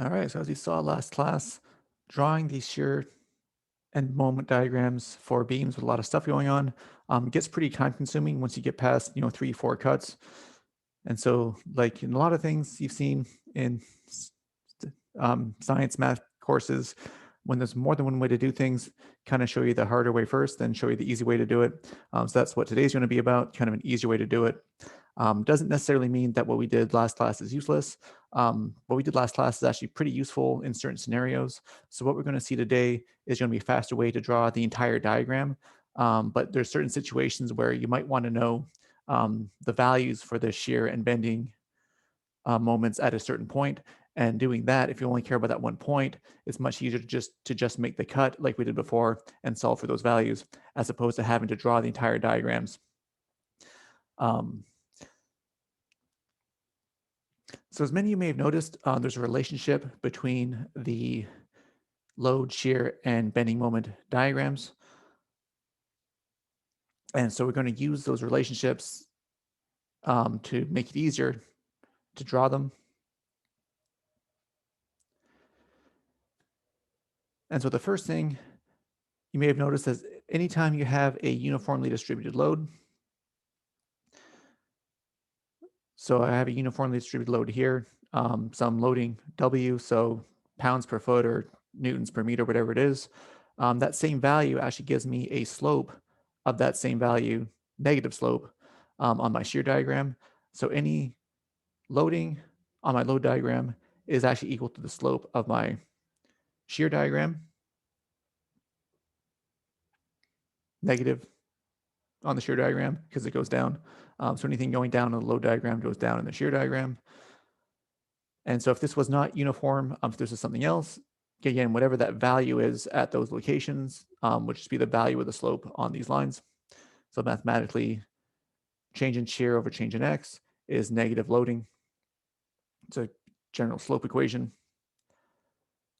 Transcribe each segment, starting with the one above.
All right, so as you saw last class, drawing these shear and moment diagrams for beams with a lot of stuff going on gets pretty time consuming once you get past, 3, 4 cuts. And so, like in a lot of things you've seen in science, math courses, when there's more than one way to do things, kind of show you the harder way first, then show you the easy way to do it. So that's what today's going to be about, kind of an easier way to do it. Doesn't necessarily mean that what we did last class is useless. What we did last class is actually pretty useful in certain scenarios. So what we're going to see today is going to be a faster way to draw the entire diagram. But there's certain situations where you might want to know the values for the shear and bending moments at a certain point. And doing that, if you only care about that one point, it's much easier to just make the cut like we did before and solve for those values, as opposed to having to draw the entire diagrams. Um, So as many of you may have noticed, there's a relationship between the load, shear, and bending moment diagrams. And so we're going to use those relationships to make it easier to draw them. And so the first thing you may have noticed is anytime you have a uniformly distributed load, so I have a uniformly distributed load here, some loading W, so pounds per foot or newtons per meter, whatever it is, that same value actually gives me a slope of that same value, negative slope, on my shear diagram. So any loading on my load diagram is actually equal to the slope of my shear diagram, negative on the shear diagram because it goes down. So anything going down on the load diagram goes down in the shear diagram. And so if this was not uniform, if this is something else, again, whatever that value is at those locations would just be the value of the slope on these lines. So mathematically, change in shear over change in x is negative loading. It's a general slope equation.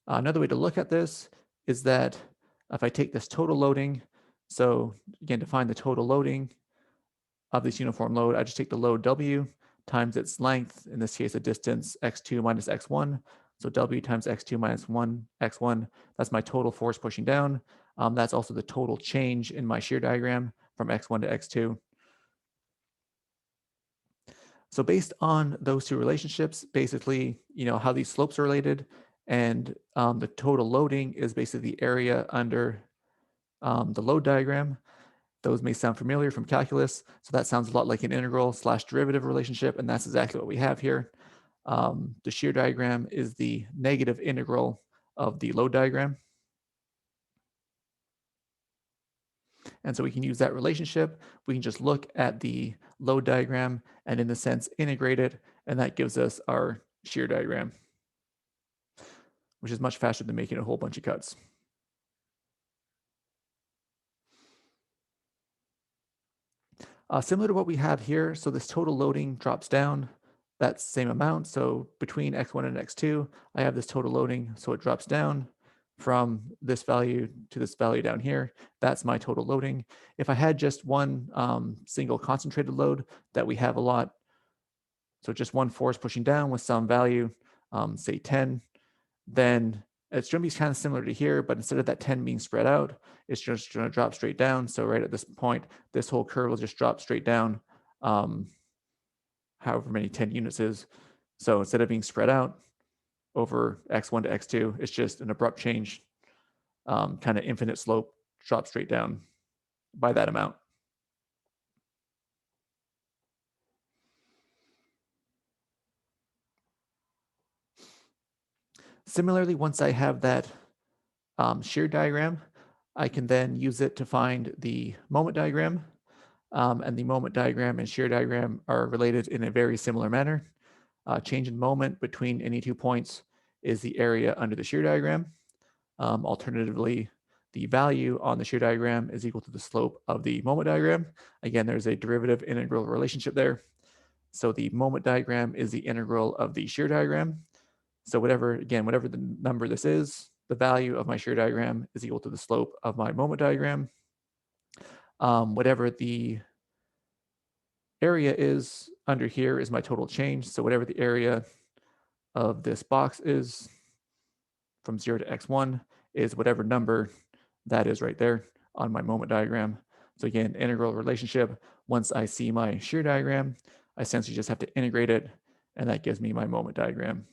Another way to look at this is that if I take this total loading, so again, to find the total loading of this uniform load, I just take the load W times its length, in this case, a distance x2 minus x1. So W times x2 minus 1, x1, that's my total force pushing down. That's also the total change in my shear diagram from x1 to x2. So based on those two relationships, basically, how these slopes are related, and the total loading is basically the area under the load diagram. Those may sound familiar from calculus. So that sounds a lot like an integral / derivative relationship, and that's exactly what we have here. The shear diagram is the negative integral of the load diagram. And so we can use that relationship. We can just look at the load diagram and in the sense integrate it, and that gives us our shear diagram, which is much faster than making a whole bunch of cuts. Similar to what we have here, so this total loading drops down that same amount. So between x1 and x2, I have this total loading, so it drops down from this value to this value down here. That's my total loading. If I had just one single concentrated load that we have a lot, so just one force pushing down with some value, say 10, then it's going to be kind of similar to here, but instead of that 10 being spread out, it's just going to drop straight down. So right at this point, this whole curve will just drop straight down, however many 10 units is. So instead of being spread out over x1 to x2, it's just an abrupt change, kind of infinite slope, drop straight down by that amount. Similarly, once I have that shear diagram, I can then use it to find the moment diagram. And the moment diagram and shear diagram are related in a very similar manner. Change in moment between any 2 points is the area under the shear diagram. Alternatively, the value on the shear diagram is equal to the slope of the moment diagram. Again, there's a derivative integral relationship there. So the moment diagram is the integral of the shear diagram. So whatever the number this is, the value of my shear diagram is equal to the slope of my moment diagram. Whatever the area is under here is my total change. So whatever the area of this box is, from 0 to x1 is whatever number that is right there on my moment diagram. So again, integral relationship. Once I see my shear diagram, I essentially just have to integrate it, and that gives me my moment diagram.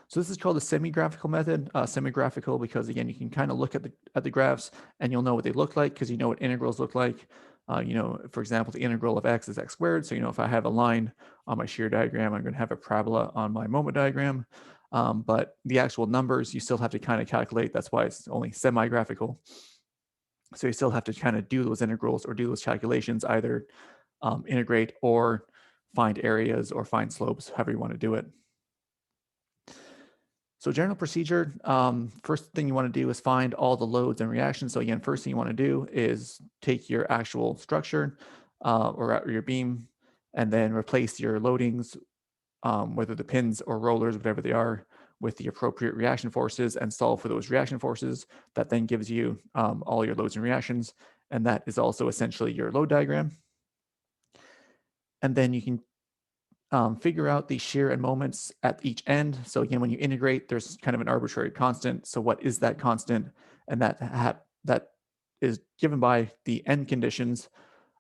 So this is called the semi-graphical method. Semi-graphical because again, you can kind of look at the graphs and you'll know what they look like because you know what integrals look like. You know, for example, the integral of x is x squared. So you know, if I have a line on my shear diagram, I'm going to have a parabola on my moment diagram. But the actual numbers you still have to kind of calculate. That's why it's only semi-graphical. So you still have to kind of do those integrals or do those calculations, either integrate or find areas or find slopes, however you want to do it. So general procedure, first thing you want to do is find all the loads and reactions. So again, first thing you want to do is take your actual structure or your beam and then replace your loadings, whether the pins or rollers, whatever they are, with the appropriate reaction forces and solve for those reaction forces. That then gives you all your loads and reactions. And that is also essentially your load diagram. And then you can figure out the shear and moments at each end. So again, when you integrate, there's kind of an arbitrary constant. So what is that constant? And that is given by the end conditions.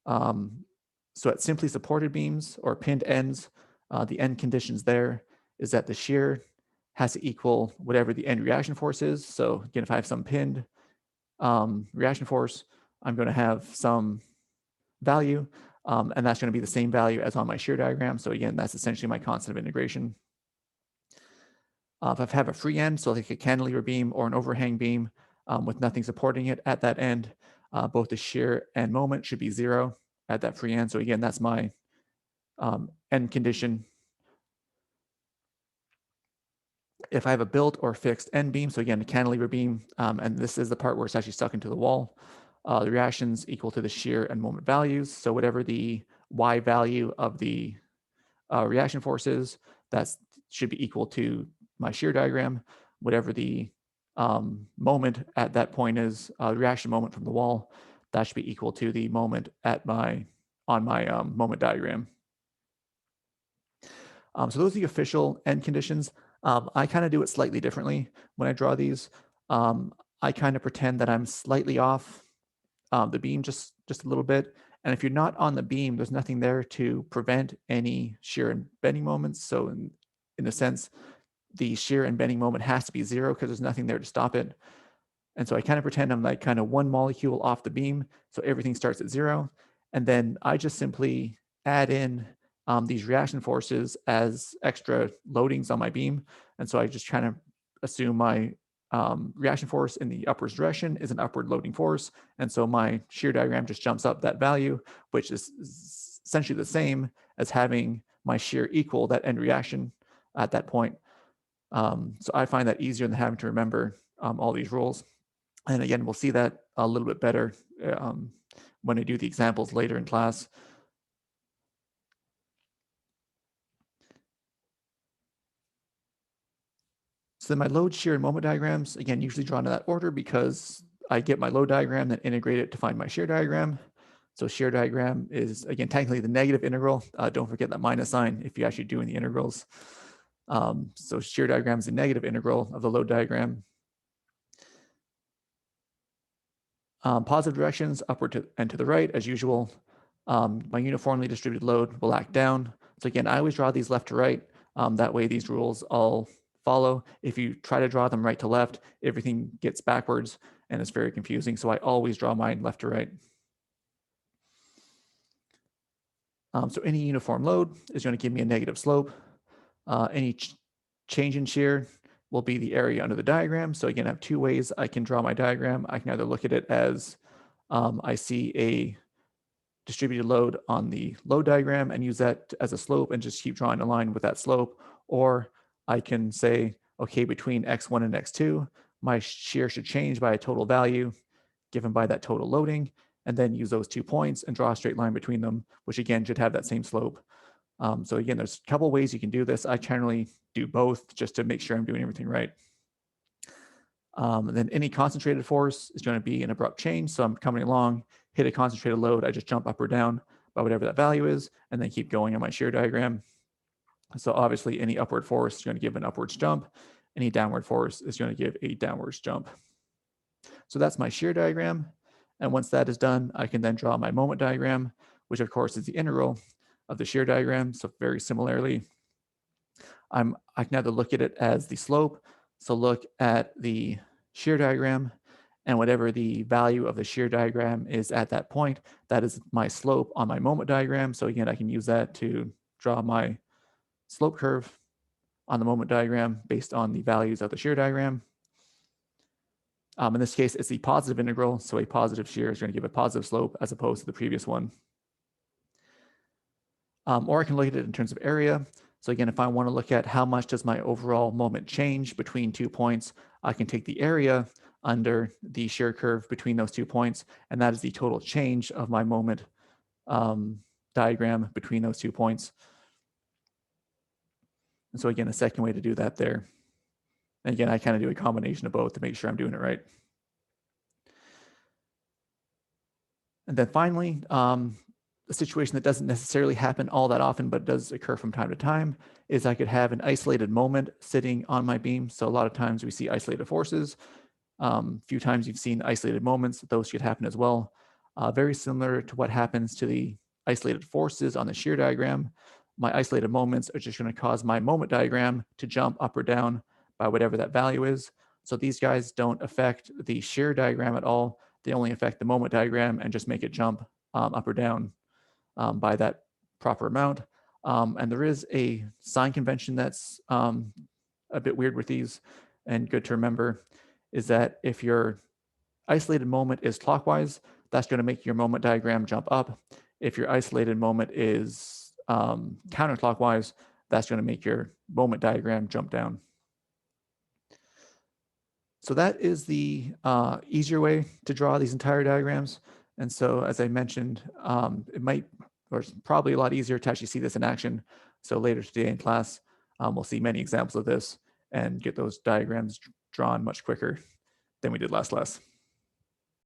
So at simply supported beams or pinned ends, the end conditions there is that the shear has to equal whatever the end reaction force is. So again, if I have some pinned reaction force, I'm going to have some value. And that's going to be the same value as on my shear diagram. So again, that's essentially my constant of integration. If I have a free end, so like a cantilever beam or an overhang beam with nothing supporting it at that end, both the shear and moment should be 0 at that free end. So again, that's my end condition. If I have a built or fixed end beam, so again, a cantilever beam, and this is the part where it's actually stuck into the wall, the reactions equal to the shear and moment values. So whatever the Y value of the reaction force is, that should be equal to my shear diagram. Whatever the moment at that point is, reaction moment from the wall, that should be equal to the moment at on my moment diagram. So those are the official end conditions. I kind of do it slightly differently when I draw these. I kind of pretend that I'm slightly off the beam just a little bit. And if you're not on the beam, there's nothing there to prevent any shear and bending moments. So in a sense, the shear and bending moment has to be 0 because there's nothing there to stop it. And so I kind of pretend I'm like kind of one molecule off the beam. So everything starts at 0. And then I just simply add in these reaction forces as extra loadings on my beam. And so I just kind of assume my reaction force in the upwards direction is an upward loading force. And so my shear diagram just jumps up that value, which is essentially the same as having my shear equal that end reaction at that point. So I find that easier than having to remember all these rules. And again, we'll see that a little bit better when I do the examples later in class. So then my load, shear, and moment diagrams, again, usually drawn in that order because I get my load diagram, then integrate it to find my shear diagram. So shear diagram is, again, technically the negative integral. Don't forget that minus sign if you're actually doing the integrals. So shear diagram is the negative integral of the load diagram. Positive directions, upward and to the right, as usual. My uniformly distributed load will act down. So again, I always draw these left to right. That way these rules all follow. If you try to draw them right to left, everything gets backwards and it's very confusing. So I always draw mine left to right. So any uniform load is going to give me a negative slope. Any change in shear will be the area under the diagram. So again, I have two ways I can draw my diagram. I can either look at it as I see a distributed load on the load diagram and use that as a slope and just keep drawing a line with that slope. Or I can say, okay, between x1 and x2, my shear should change by a total value given by that total loading, and then use those 2 points and draw a straight line between them, which again should have that same slope. So again, there's a couple ways you can do this. I generally do both just to make sure I'm doing everything right. And then any concentrated force is going to be an abrupt change. So I'm coming along, hit a concentrated load, I just jump up or down. by whatever that value is, and then keep going on my shear diagram. So obviously any upward force is going to give an upwards jump. Any downward force is going to give a downwards jump. So that's my shear diagram. And once that is done, I can then draw my moment diagram, which of course is the integral of the shear diagram. So very similarly, I can either look at it as the slope. So look at the shear diagram, and whatever the value of the shear diagram is at that point, that is my slope on my moment diagram. So again, I can use that to draw my slope curve on the moment diagram based on the values of the shear diagram. In this case, it's the positive integral, so a positive shear is going to give a positive slope as opposed to the previous one. Or I can look at it in terms of area. So again, if I want to look at how much does my overall moment change between 2 points, I can take the area under the shear curve between those 2 points, and that is the total change of my moment diagram between those 2 points. And so again, a second way to do that there. And again, I kind of do a combination of both to make sure I'm doing it right. And then finally, a situation that doesn't necessarily happen all that often, but does occur from time to time, is I could have an isolated moment sitting on my beam. So a lot of times we see isolated forces. Few times you've seen isolated moments, those should happen as well. Very similar to what happens to the isolated forces on the shear diagram. My isolated moments are just going to cause my moment diagram to jump up or down by whatever that value is. So these guys don't affect the shear diagram at all. They only affect the moment diagram and just make it jump up or down by that proper amount. And there is a sign convention that's a bit weird with these and good to remember, is that if your isolated moment is clockwise, that's going to make your moment diagram jump up. If your isolated moment is counterclockwise, that's going to make your moment diagram jump down. So that is the easier way to draw these entire diagrams. And so, as I mentioned, it might, or it's probably a lot easier to actually see this in action. So later today in class, we'll see many examples of this and get those diagrams drawn much quicker than we did last class.